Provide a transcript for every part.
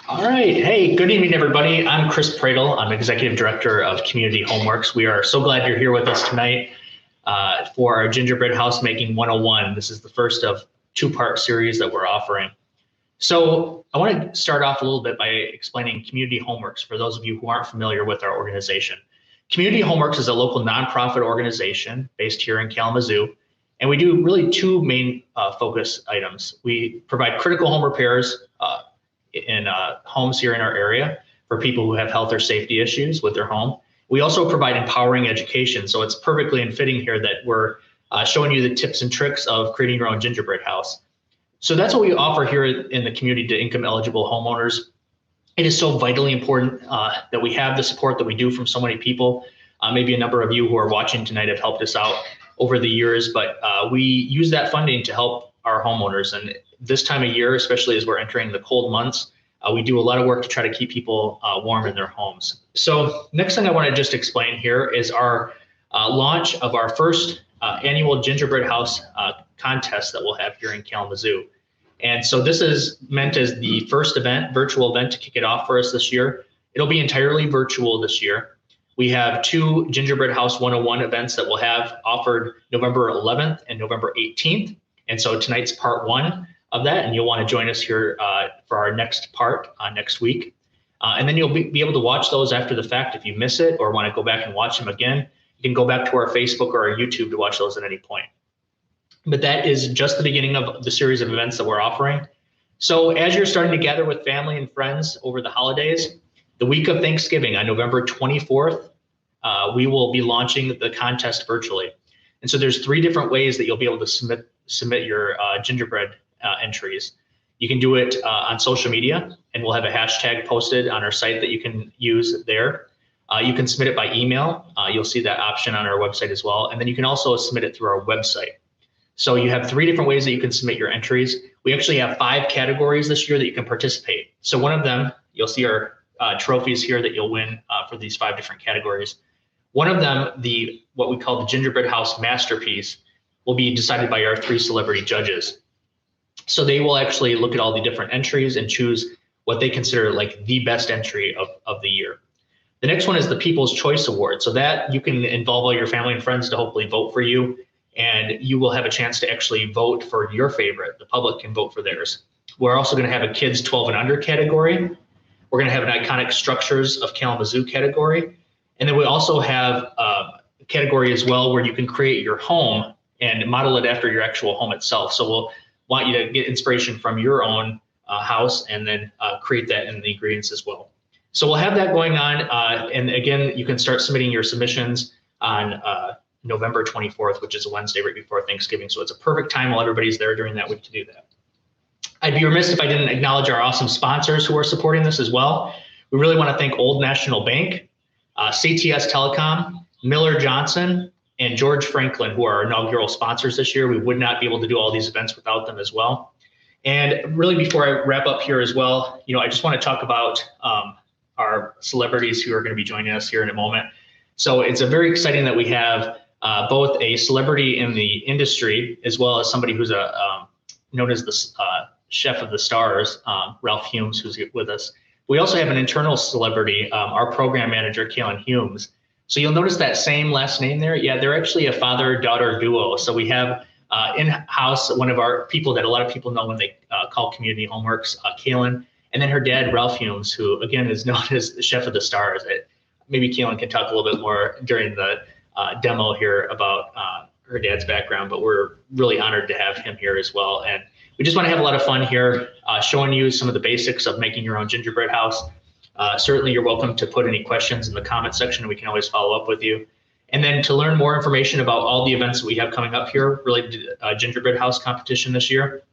All right. Hey, good evening, everybody. I'm Chris Pradle. I'm Executive Director of Community Homeworks. We are so glad you're here with us tonight for our Gingerbread House Making 101. This is the first of two-part series that we're offering. So I want to start off a little bit by explaining Community Homeworks for those of you who aren't familiar with our organization. Community Homeworks is a local nonprofit organization based here in Kalamazoo, and we do really two main focus items. We provide critical home repairs in homes here in our area for people who have health or safety issues with their home. We also provide empowering education, so it's perfectly in fitting here that we're showing you the tips and tricks of creating your own gingerbread house. So that's what we offer here in the community to income eligible homeowners. It is so vitally important that we have the support that we do from so many people. Maybe a number of you who are watching tonight have helped us out over the years, but we use that funding to help our homeowners. And this time of year, especially as we're entering the cold months, we do a lot of work to try to keep people warm in their homes. So next thing I want to just explain here is our launch of our first annual Gingerbread House contest that we'll have here in Kalamazoo. And so this is meant as the first event, virtual event, to kick it off for us this year. It'll be entirely virtual this year. We have two Gingerbread House 101 events that we'll have offered November 11th and November 18th. And so tonight's part one of that, and you'll want to join us here for our next part next week. And then you'll be able to watch those after the fact. If you miss it or want to go back and watch them again, you can go back to our Facebook or our YouTube to watch those at any point. But that is just the beginning of the series of events that we're offering. So as you're starting to gather with family and friends over the holidays, the week of Thanksgiving on November 24th, we will be launching the contest virtually. And so there's three different ways that you'll be able to submit your gingerbread entries. You can do it on social media, and we'll have a hashtag posted on our site that you can use there. You can submit it by email. You'll see that option on our website as well. And then you can also submit it through our website. So you have three different ways that you can submit your entries. We actually have 5 categories this year that you can participate. So one of them, you'll see our trophies here that you'll win for these 5 different categories. One of them, what we call the Gingerbread House Masterpiece, will be decided by our 3 celebrity judges. So they will actually look at all the different entries and choose what they consider like the best entry of the year. The next one is the People's Choice Award. So that you can involve all your family and friends to hopefully vote for you, and you will have a chance to actually vote for your favorite. The public can vote for theirs. We're also going to have a Kids 12 and Under category. We're going to have an Iconic Structures of Kalamazoo category. And then we also have a category as well where you can create your home and model it after your actual home itself. So we'll want you to get inspiration from your own house and then create that in the ingredients as well. So we'll have that going on. And again, you can start submitting your submissions on November 24th, which is a Wednesday right before Thanksgiving. So it's a perfect time while everybody's there during that week to do that. I'd be remiss if I didn't acknowledge our awesome sponsors who are supporting this as well. We really want to thank Old National Bank, CTS Telecom, Miller Johnson, and George Franklin, who are our inaugural sponsors this year. We would not be able to do all these events without them as well. And really, before I wrap up here as well, I just want to talk about our celebrities who are going to be joining us here in a moment. So it's very exciting that we have both a celebrity in the industry as well as somebody who's known as the chef of the stars, Ralph Humes, who's with us. We also have an internal celebrity, our program manager, Kaylin Humes. So you'll notice that same last name there. Yeah, they're actually a father-daughter duo. So we have in-house one of our people that a lot of people know when they call Community Homeworks, Kaylin, and then her dad, Ralph Humes, who again is known as the chef of the stars. Maybe Kaylin can talk a little bit more during the demo here about her dad's background, but we're really honored to have him here as well. And we just want to have a lot of fun here, showing you some of the basics of making your own gingerbread house. Certainly, you're welcome to put any questions in the comment section. We can always follow up with you. And then to learn more information about all the events that we have coming up here related to Gingerbread House competition this year,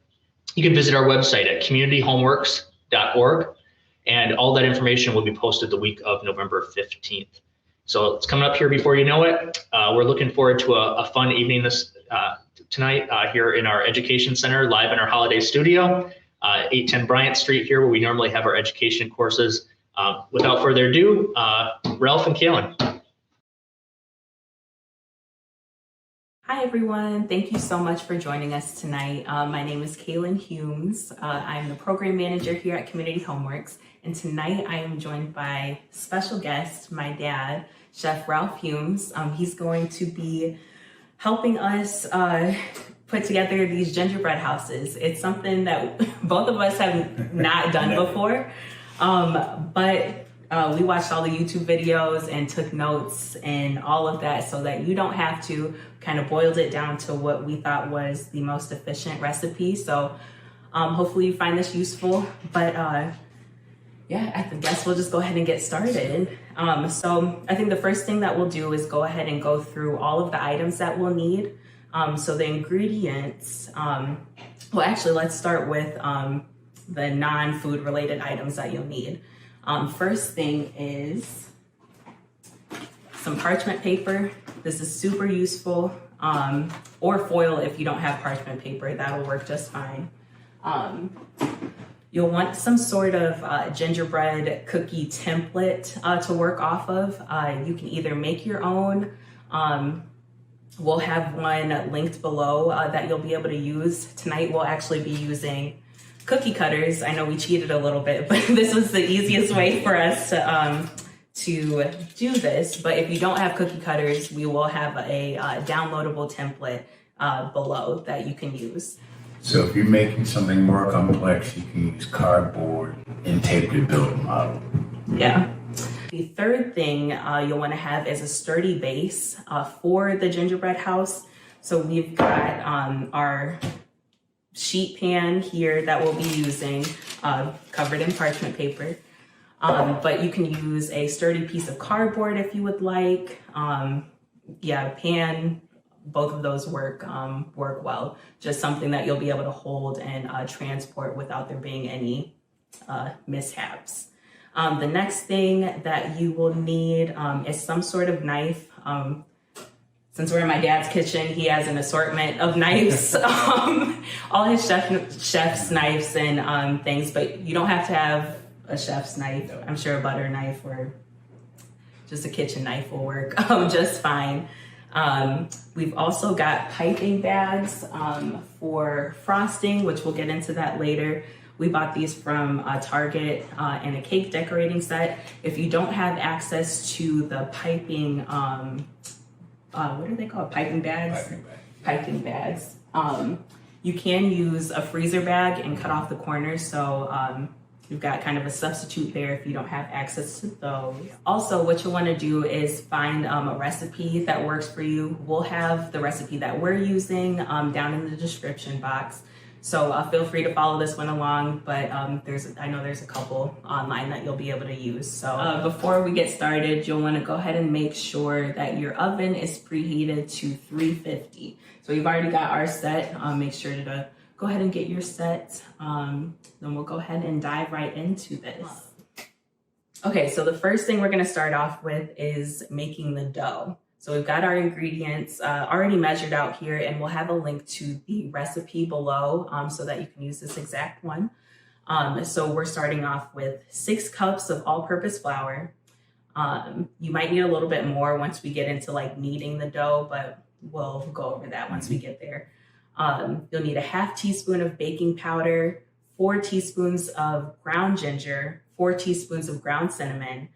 you can visit our website at communityhomeworks.org. And all that information will be posted the week of November 15th. So it's coming up here before you know it. We're looking forward to a fun evening tonight here in our education center, live in our holiday studio, 810 Bryant Street here, where we normally have our education courses. Without further ado, Ralph and Kaylin. Hi everyone, thank you so much for joining us tonight. My name is Kaylin Humes. I'm the program manager here at Community Homeworks, and tonight I am joined by special guest, my dad, Chef Ralph Humes. He's going to be helping us put together these gingerbread houses. It's something that both of us have not done before, but we watched all the YouTube videos and took notes and all of that so that you don't have to. Kind of boiled it down to what we thought was the most efficient recipe. So hopefully you find this useful, but yeah, I guess we'll just go ahead and get started. So I think the first thing that we'll do is go ahead and go through all of the items that we'll need. So the ingredients, well, actually, let's start with the non-food related items that you'll need. First thing is some parchment paper. This is super useful, or foil if you don't have parchment paper, that'll work just fine. You'll want some sort of gingerbread cookie template to work off of. You can either make your own. We'll have one linked below that you'll be able to use. Tonight we'll actually be using cookie cutters. I know we cheated a little bit, but this was the easiest way for us to do this. But if you don't have cookie cutters, we will have a downloadable template below that you can use. So if you're making something more complex, you can use cardboard and tape to build a model. Yeah. The third thing you'll want to have is a sturdy base for the gingerbread house. So we've got our sheet pan here that we'll be using, covered in parchment paper. But you can use a sturdy piece of cardboard if you would like. Yeah, pan, both of those work well. Just something that you'll be able to hold and transport without there being any mishaps. The next thing that you will need is some sort of knife. Since we're in my dad's kitchen, he has an assortment of knives, all his chef's knives and things, but you don't have to have a chef's knife. I'm sure a butter knife or just a kitchen knife will work just fine. We've also got piping bags for frosting, which we'll get into that later. We bought these from Target in a cake decorating set. If you don't have access to the piping, what are they called? Piping bags? Piping bags. You can use a freezer bag and cut off the corners. So you've got kind of a substitute there if you don't have access to those. Also, what you'll want to do is find a recipe that works for you. We'll have the recipe that we're using down in the description box. So feel free to follow this one along, but I know there's a couple online that you'll be able to use. So before we get started, you'll want to go ahead and make sure that your oven is preheated to 350. So we've already got our set. Make sure to go ahead and get your set. Then we'll go ahead and dive right into this. Okay, so the first thing we're going to start off with is making the dough. So we've got our ingredients already measured out here, and we'll have a link to the recipe below so that you can use this exact one. So we're starting off with 6 cups of all-purpose flour. You might need a little bit more once we get into like kneading the dough, but we'll go over that once we get there. You'll need a ½ teaspoon of baking powder, 4 teaspoons of ground ginger, 4 teaspoons of ground cinnamon,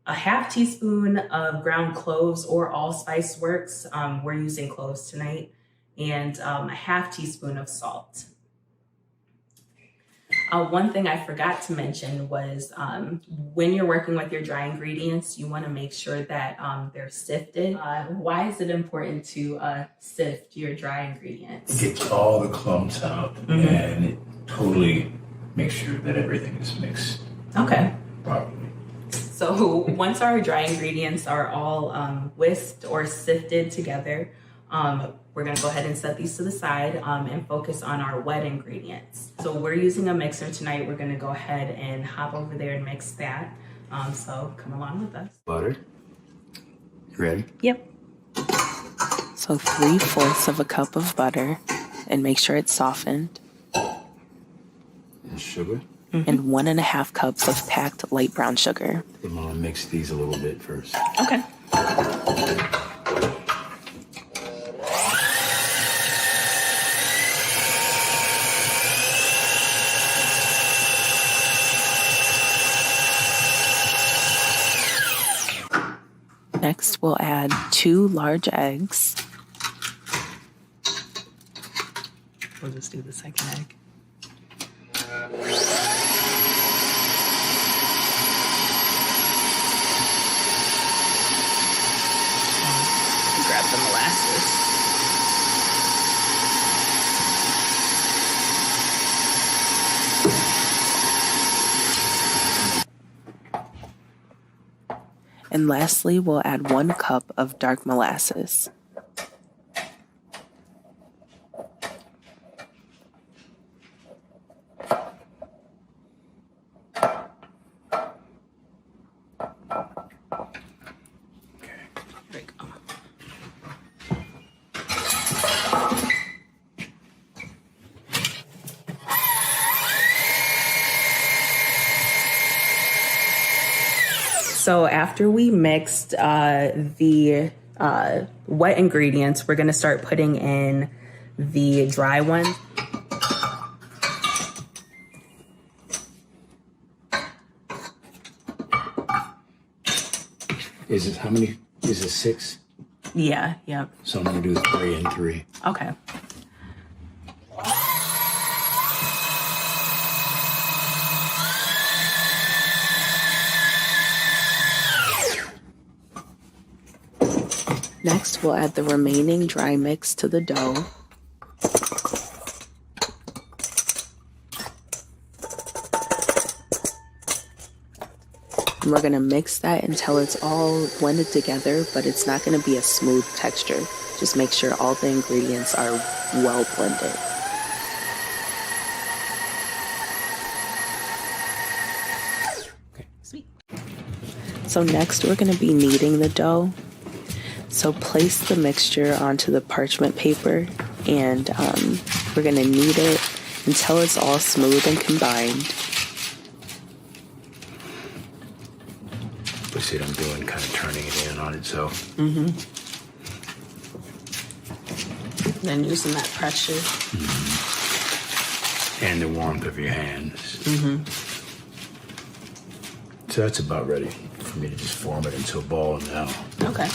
a ½ teaspoon of ground cloves or allspice works. We're using cloves tonight, and a ½ teaspoon of salt. One thing I forgot to mention was when you're working with your dry ingredients, you want to make sure that they're sifted. Why is it important to sift your dry ingredients? It gets all the clumps out and it totally makes sure that everything is mixed properly. So once our dry ingredients are all whisked or sifted together, we're going to go ahead and set these to the side and focus on our wet ingredients. So we're using a mixer tonight. We're going to go ahead and hop over there and mix that. So come along with us. Butter. You ready? Yep. So 3/4 of a cup of butter, and make sure it's softened. And sugar. And 1.5 cups of packed light brown sugar. I'm going to mix these a little bit first. Okay. Next, we'll add 2 large eggs. We'll just do the second egg. Grab the molasses. And lastly, we'll add 1 cup of dark molasses. So after we mixed the wet ingredients, we're gonna start putting in the dry one. Is it, how many, is it 6? Yeah, yep. So I'm gonna do 3 and 3. Okay. Next, we'll add the remaining dry mix to the dough. And we're gonna mix that until it's all blended together, but it's not gonna be a smooth texture. Just make sure all the ingredients are well blended. Okay. Sweet. So next, we're gonna be kneading the dough. So place the mixture onto the parchment paper and we're gonna knead it until it's all smooth and combined. You see what I'm doing, kind of turning it in on itself. Then using that pressure. And the warmth of your hands. So that's about ready for me to just form it into a ball now. Okay.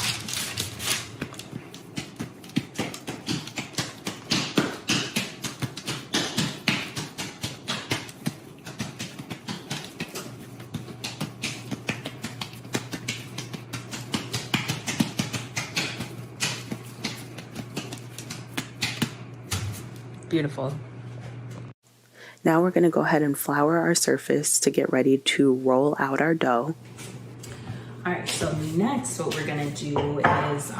Beautiful. Now we're going to go ahead and flour our surface to get ready to roll out our dough. All right, so next what we're going to do is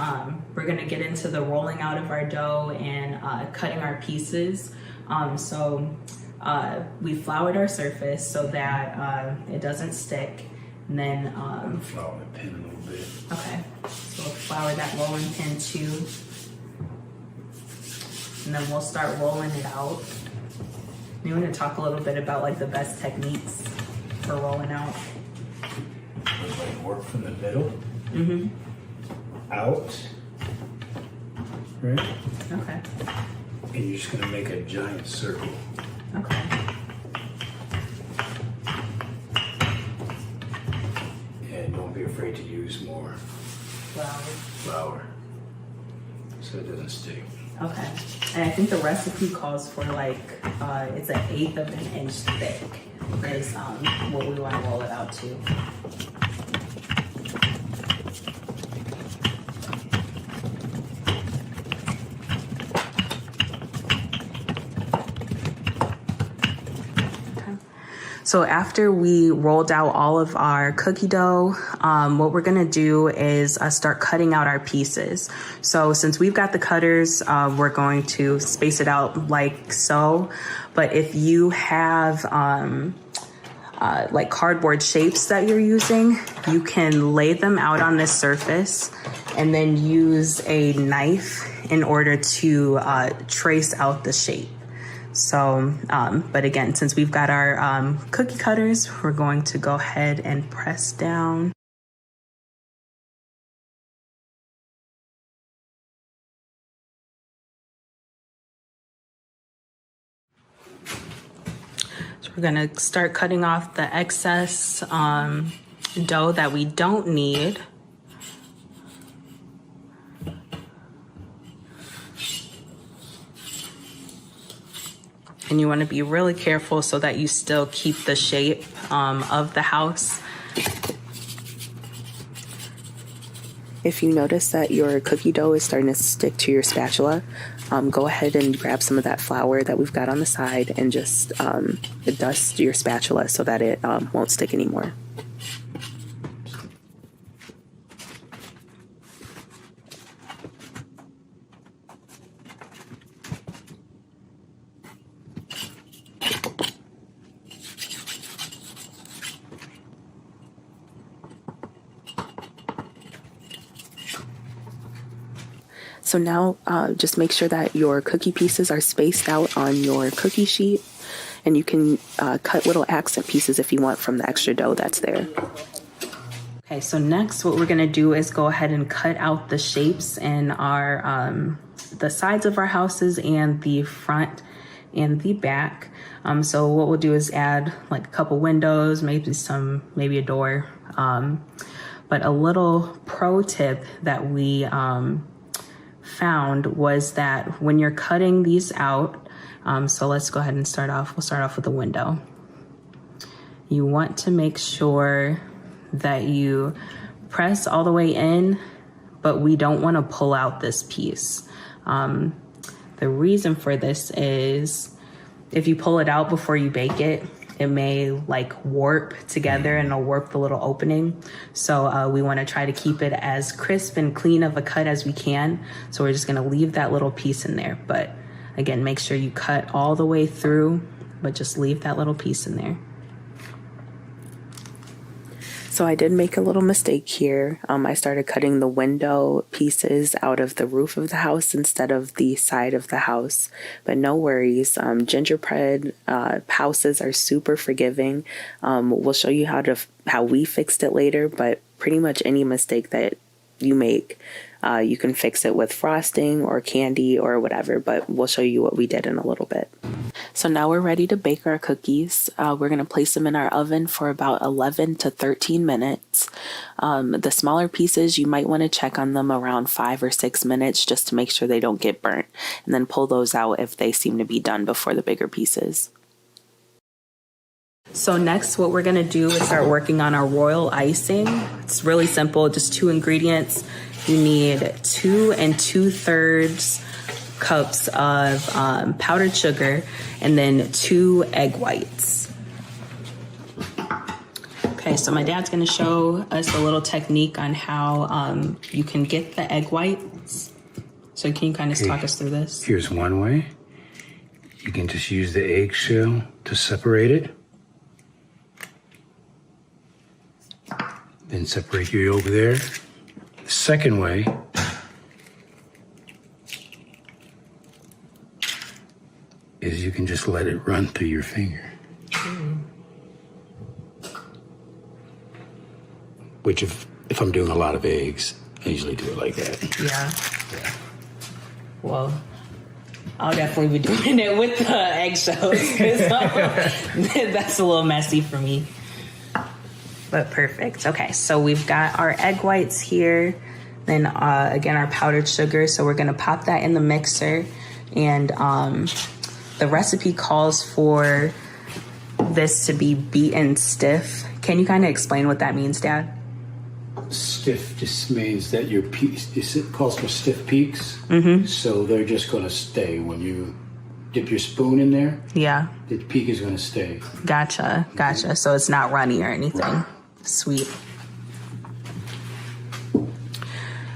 we're going to get into the rolling out of our dough and cutting our pieces. We floured our surface so that it doesn't stick. And then flour the pin a little bit. Okay, so we'll flour that rolling pin too. And then we'll start rolling it out. You want to talk a little bit about like the best techniques for rolling out? Like work from the middle. Out. Right? Okay. And you're just gonna make a giant circle. Okay. And don't be afraid to use more flour so it doesn't stick. Okay. And I think the recipe calls for like, it's 1/8 of an inch thick is what we want to roll it out to. So after we rolled out all of our cookie dough, what we're gonna do is start cutting out our pieces. So since we've got the cutters, we're going to space it out like so. But if you have like cardboard shapes that you're using, you can lay them out on this surface and then use a knife in order to trace out the shape. So, but again, since we've got our cookie cutters, we're going to go ahead and press down. So we're gonna start cutting off the excess dough that we don't need. And you want to be really careful so that you still keep the shape of the house. If you notice that your cookie dough is starting to stick to your spatula, go ahead and grab some of that flour that we've got on the side and just dust your spatula so that it won't stick anymore. So now just make sure that your cookie pieces are spaced out on your cookie sheet, and you can cut little accent pieces if you want from the extra dough that's there. Okay, so next what we're gonna do is go ahead and cut out the shapes in our the sides of our houses and the front and the back. So what we'll do is add like a couple windows, maybe a door. But a little pro tip that we found was that when you're cutting these out, so let's go ahead and start off. We'll start off with the window. You want to make sure that you press all the way in, but we don't want to pull out this piece. The reason for this is if you pull it out before you bake it, it may like warp together and it'll warp the little opening. So we want to try to keep it as crisp and clean of a cut as we can. So we're just going to leave that little piece in there. But again, make sure you cut all the way through, but just leave that little piece in there. So I did make a little mistake here. I started cutting the window pieces out of the roof of the house instead of the side of the house, but no worries. Gingerbread houses are super forgiving. We'll show you how we fixed it later, but pretty much any mistake that you make, you can fix it with frosting or candy or whatever, but we'll show you what we did in a little bit. So now we're ready to bake our cookies. We're going to place them in our oven for about 11 to 13 minutes. The smaller pieces, you might want to check on them around 5 or 6 minutes just to make sure they don't get burnt, and then pull those out if they seem to be done before the bigger pieces. So next what we're going to do is start working on our royal icing. It's really simple, just 2 ingredients. You need 2 2/3 cups of powdered sugar and then 2 egg whites. Okay, so my dad's going to show us a little technique on how you can get the egg whites. So can you kind of talk us through this? Here's one way. You can just use the eggshell to separate it. Then separate your yolk there. The second way is you can just let it run through your finger. Which if I'm doing a lot of eggs, I usually do it like that. Yeah. Well, I'll definitely be doing it with the eggshells, 'cause that's a little messy for me. But perfect. Okay, so we've got our egg whites here, then again our powdered sugar. So we're gonna pop that in the mixer, and the recipe calls for this to be beaten stiff. Can you kind of explain what that means, Dad? Stiff just means that your peaks, it calls for stiff peaks. So they're just gonna stay when you dip your spoon in there. Yeah. The peak is gonna stay. Gotcha. So it's not runny or anything. Right. Sweet.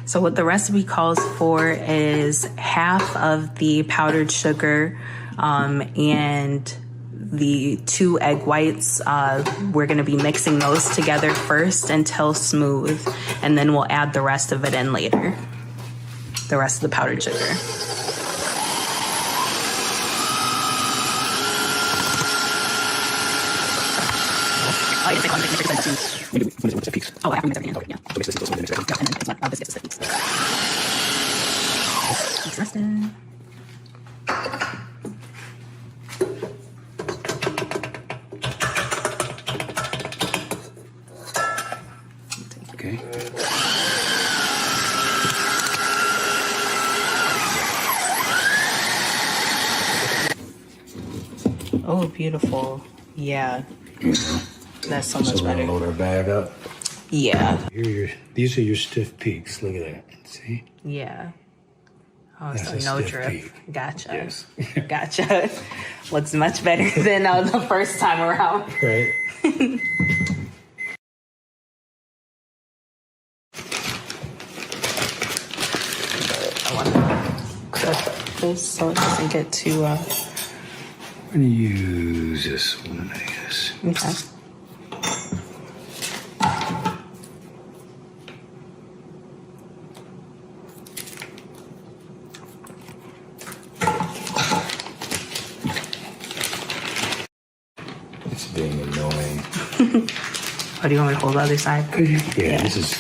So what the recipe calls for is half of the powdered sugar and the 2 egg whites. We're going to be mixing those together first until smooth, and then we'll add the rest of it in later. The rest of the powdered sugar. Oh, after we mix everything in. Yeah. And then it's one of biscuits with peaks. Peaks resting. Okay. beautiful. Yeah, You know? that's so So much we're gonna better. load our bag up. Yeah, These are your stiff peaks. Look at that. See? yeah. Oh, That's so a no stiff drip. peak. Gotcha. Yes. Gotcha. Looks much better than the first time around. Right. I want to cut this so it doesn't get too. I'm gonna use this one, I guess. Okay. It's being annoying. Oh, do you want me to hold the other side? Yeah, this is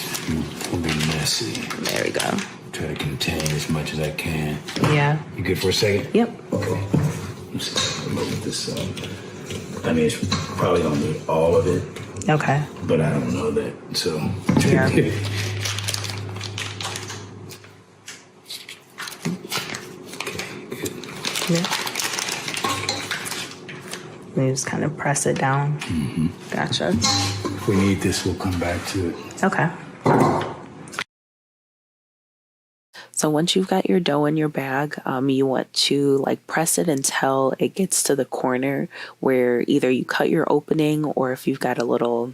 gonna be messy. There we go. Try to contain as much as I can. Yeah. You good for a second? Yep. Okay. I'm just gonna move this up. I mean, it's probably gonna need all of it, Okay. but I don't know that. So. Yeah. Yeah. We just kind of press it down. Mm-hmm. Gotcha. If we need this, we'll come back to it. Okay. So once you've got your dough in your bag, you want to like press it until it gets to the corner where either you cut your opening, or if you've got a little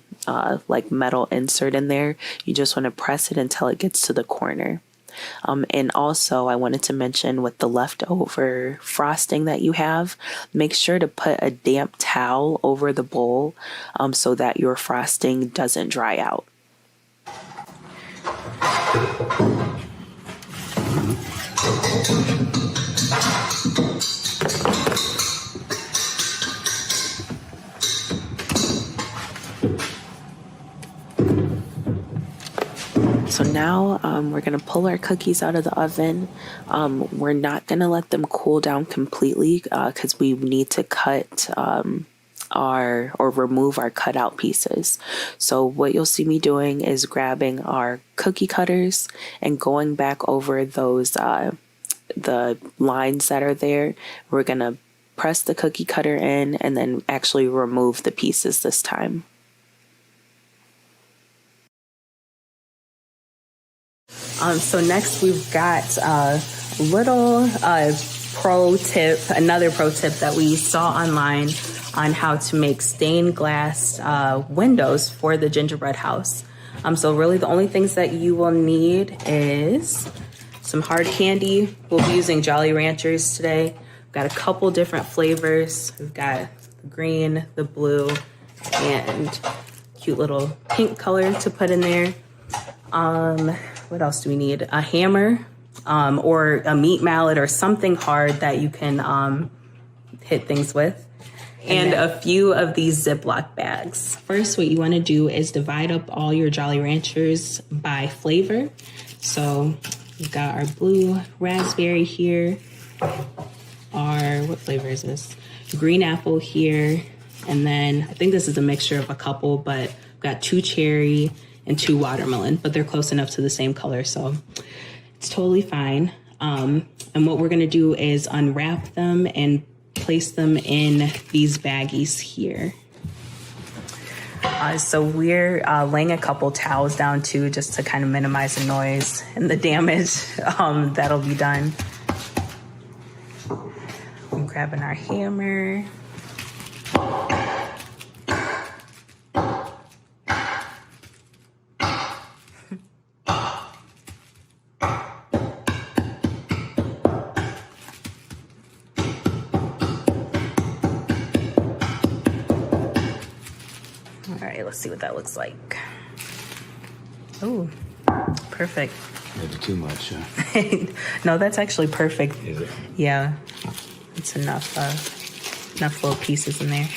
like metal insert in there, you just want to press it until it gets to the corner. And also I wanted to mention, with the leftover frosting that you have, make sure to put a damp towel over the bowl so that your frosting doesn't dry out. So now we're going to pull our cookies out of the oven. We're not going to let them cool down completely because we need to cut or remove our cutout pieces. So what you'll see me doing is grabbing our cookie cutters and going back over those the lines that are there. We're going to press the cookie cutter in and then actually remove the pieces this time. So next we've got a little pro tip, another pro tip that we saw online on how to make stained glass windows for the gingerbread house. So really the only things that you will need is some hard candy. We'll be using Jolly Ranchers today. We've got a couple different flavors. We've got the green, the blue, and cute little pink color to put in there. What else do we need? A hammer or a meat mallet or something hard that you can hit things with. And a few of these Ziploc bags. First, what you want to do is divide up all your Jolly Ranchers by flavor. So we've got our blue raspberry here. What flavor is this? Green apple here. And then I think this is a mixture of a couple, but we've got 2 cherry and 2 watermelon, but they're close enough to the same color, so it's totally fine. And what we're gonna do is unwrap them and place them in these baggies here. So we're laying a couple towels down too, just to kind of minimize the noise and the damage that'll be done. I'm grabbing our hammer. All right, let's see what that looks like. Oh, perfect. Maybe too much, huh? No, that's actually perfect. Is it? Yeah, it's enough little pieces in there.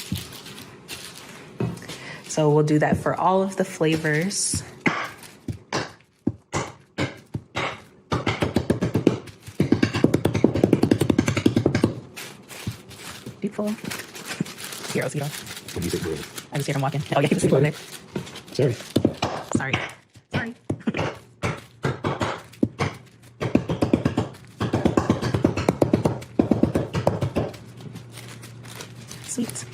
So we'll do that for all of the flavors. Deep full. Here, I'll see you. What do you think, bro? I just hear him walking. Oh, yeah, he's over there. Sorry. Sorry. Sorry. Sweet.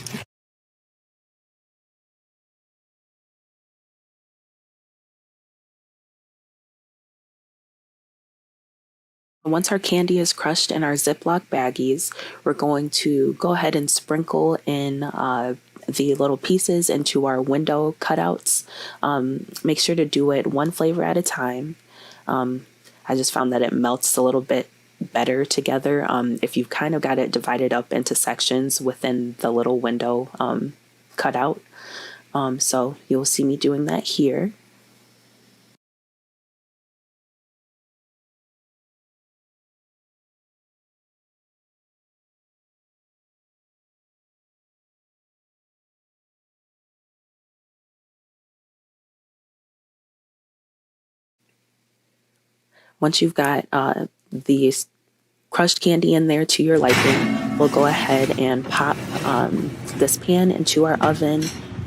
Once our candy is crushed in our Ziploc baggies, we're going to go ahead and sprinkle in the little pieces into our window cutouts. Make sure to do it one flavor at a time. I just found that it melts a little bit better together if you've kind of got it divided up into sections within the little window cutout. So you'll see me doing that here. Once you've got the crushed candy in there to your liking, we'll go ahead and pop this pan into our oven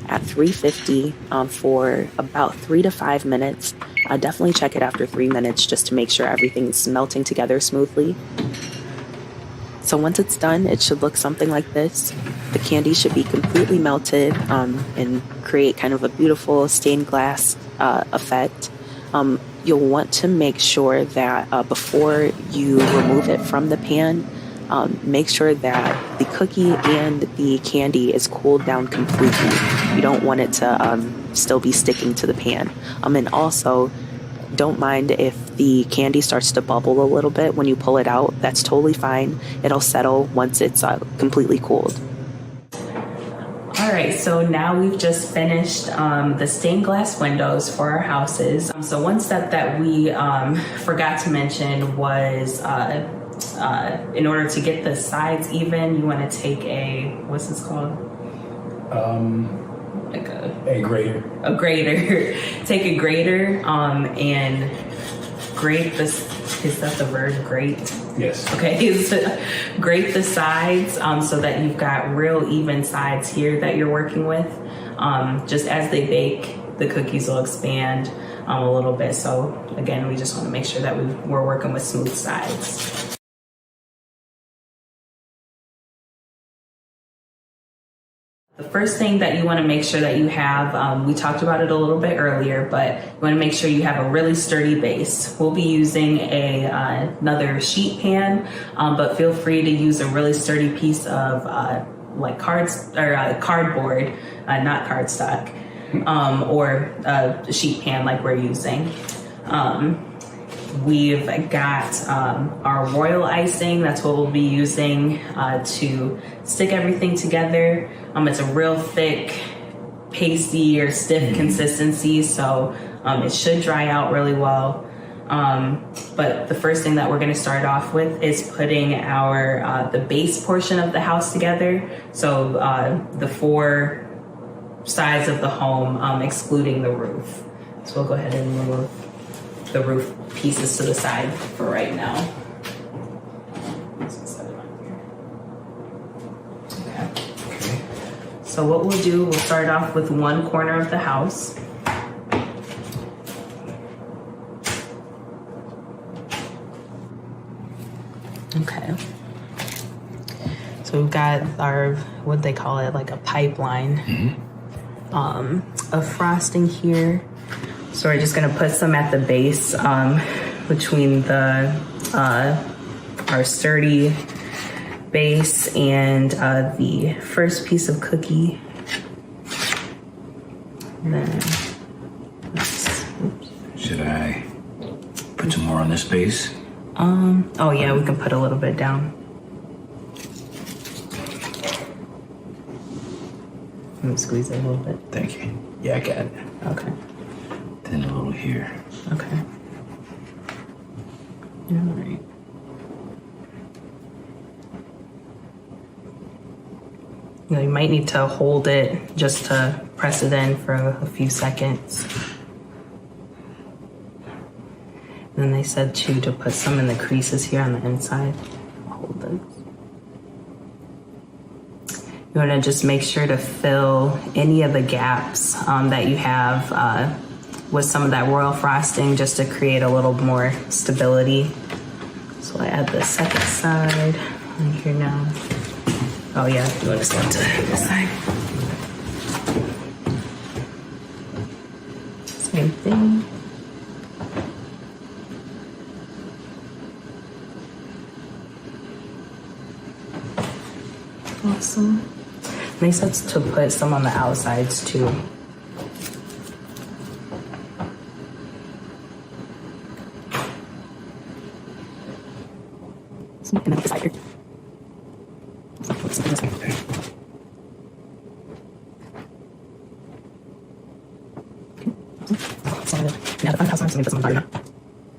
at 350 for about 3 to 5 minutes. Definitely check it after 3 minutes just to make sure everything's melting together smoothly. So once it's done, it should look something like this. The candy should be completely melted and create kind of a beautiful stained glass effect. You'll want to make sure that before you remove it from the pan, make sure that the cookie and the candy is cooled down completely. You don't want it to still be sticking to the pan. And also, don't mind if the candy starts to bubble a little bit when you pull it out. That's totally fine. It'll settle once it's completely cooled. All right, so now we've just finished the stained glass windows for our houses. So one step that we forgot to mention was in order to get the sides even, you want to take what's this called? Like a grater. A grater. Take a grater and grate this. Is that the verb, grate? Yes. Okay, so grate the sides so that you've got real even sides here that you're working with. Just as they bake, the cookies will expand a little bit. So again, we just want to make sure that we're working with smooth sides. The first thing that you want to make sure that you have, we talked about it a little bit earlier, but you want to make sure you have a really sturdy base. We'll be using another sheet pan, but feel free to use a really sturdy piece of like cardboard, not cardstock, or a sheet pan like we're using. We've got our royal icing. That's what we'll be using to stick everything together. It's a real thick, pasty or stiff consistency, so it should dry out really well. But the first thing that we're going to start off with is putting the base portion of the house together. So the 4 sides of the home, excluding the roof. So we'll go ahead and remove the roof pieces to the side for right now. Okay. So what we'll do, we'll start off with one corner of the house. Okay. So we've got our, what they call it, like a pipeline of frosting here. So we're just gonna put some at the base between our sturdy base and the first piece of cookie. And then, Should I put some more on this base? oh yeah, we can put a little bit down. Let me squeeze it a little bit. Thank you. Yeah, I got it. Okay. Then a little here. Okay. All right. You might need to hold it just to press it in for a few seconds. And then they said too to put some in the creases here on the inside. Hold those. You want to just make sure to fill any of the gaps that you have with some of that royal frosting just to create a little more stability. So I add the second side right here now. Oh yeah, you want to start to this side. Same thing. Makes sense to put some on the outsides too.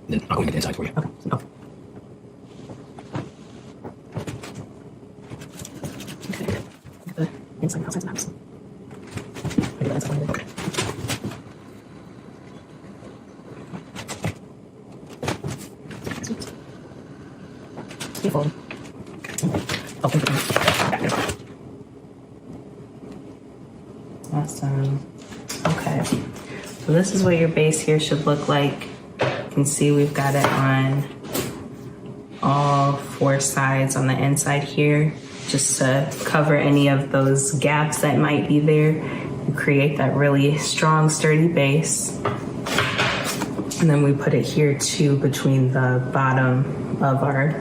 Then I'll go and get the inside for you. Okay. Oh. Okay. The inside and outside of the house. Maybe that's one. Okay. Beautiful. Oh, awesome. Okay. So this is what your base here should look like. You can see we've got it on all 4 sides on the inside here, just to cover any of those gaps that might be there and create that really strong, sturdy base. And then we put it here too, between the bottom of our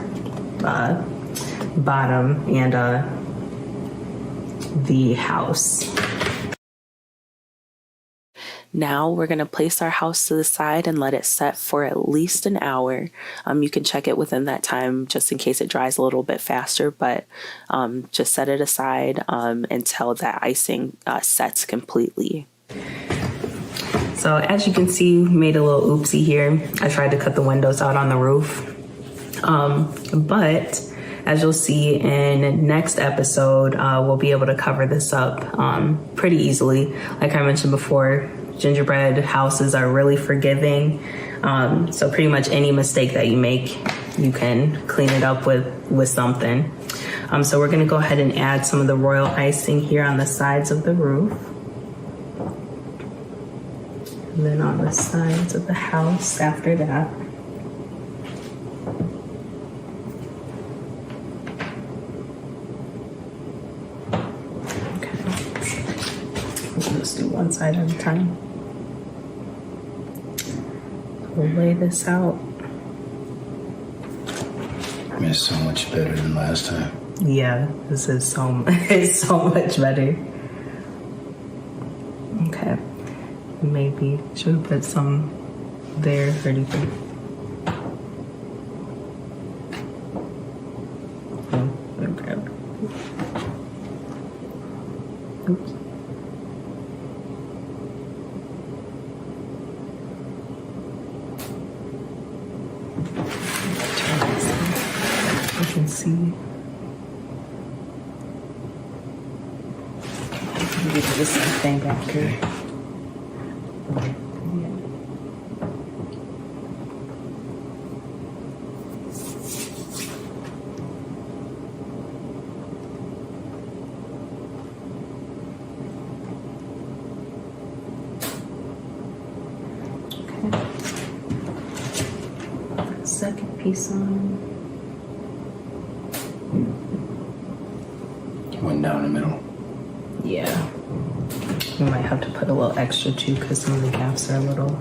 bottom and the house. Now we're going to place our house to the side and let it set for at least an hour. You can check it within that time just in case it dries a little bit faster, but just set it aside until that icing sets completely. So as you can see, we made a little oopsie here. I tried to cut the windows out on the roof. But as you'll see in next episode, we'll be able to cover this up pretty easily. Like I mentioned before, gingerbread houses are really forgiving. So pretty much any mistake that you make, you can clean it up with something. So we're gonna go ahead and add some of the royal icing here on the sides of the roof. And then on the sides of the house after that. Okay. Let's do one side at a time. We'll lay this out. I mean, it's so much better than last time. Yeah, this is it's so much better. Okay. Maybe should have put some there. 33. Okay. Oops. You can see. Get this thing back here. Second piece on. One down the middle. Yeah. We might have to put a little extra too because some of the gaps are a little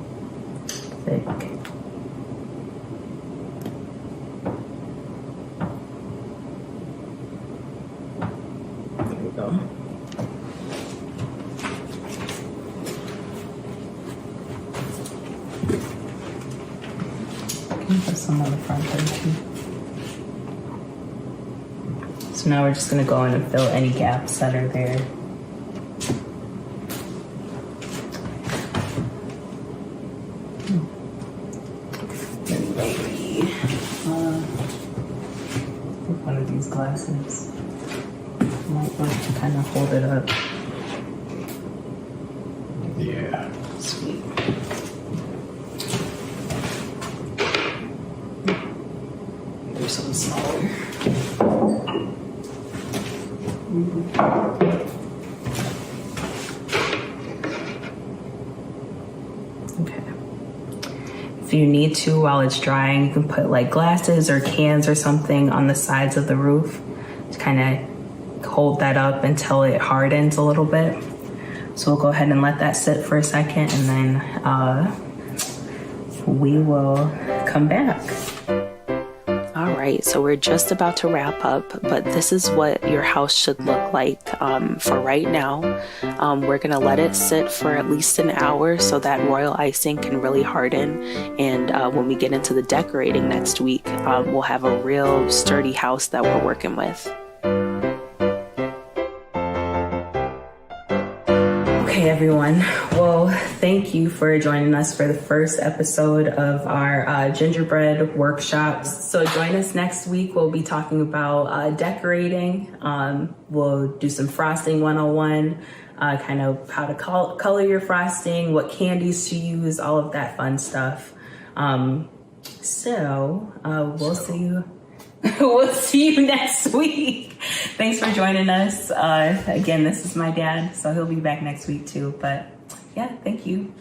thick. There we go. Put some on the front there too. So now we're just gonna go in and fill any gaps that are there. And maybe one of these glasses might want to kind of hold it up. Yeah. Sweet. There's something smaller. Okay. If you need to, while it's drying, you can put like glasses or cans or something on the sides of the roof to kind of hold that up until it hardens a little bit. So we'll go ahead and let that sit for a second, and then we will come back. All right. right, so we're just about to wrap up, but this is what your house should look like for right now. We're gonna let it sit for at least an hour so that royal icing can really harden, and when we get into the decorating next week, we'll have a real sturdy house that we're working with. Okay, everyone. Well, thank you for joining us for the first episode of our gingerbread workshops. So join us next week. We'll be talking about decorating. We'll do some frosting 101, kind of how to color your frosting, what candies to use, all of that fun stuff. We'll see you. We'll see you next week. Thanks for joining us. Again, this is my dad, so he'll be back next week too. But yeah, thank you.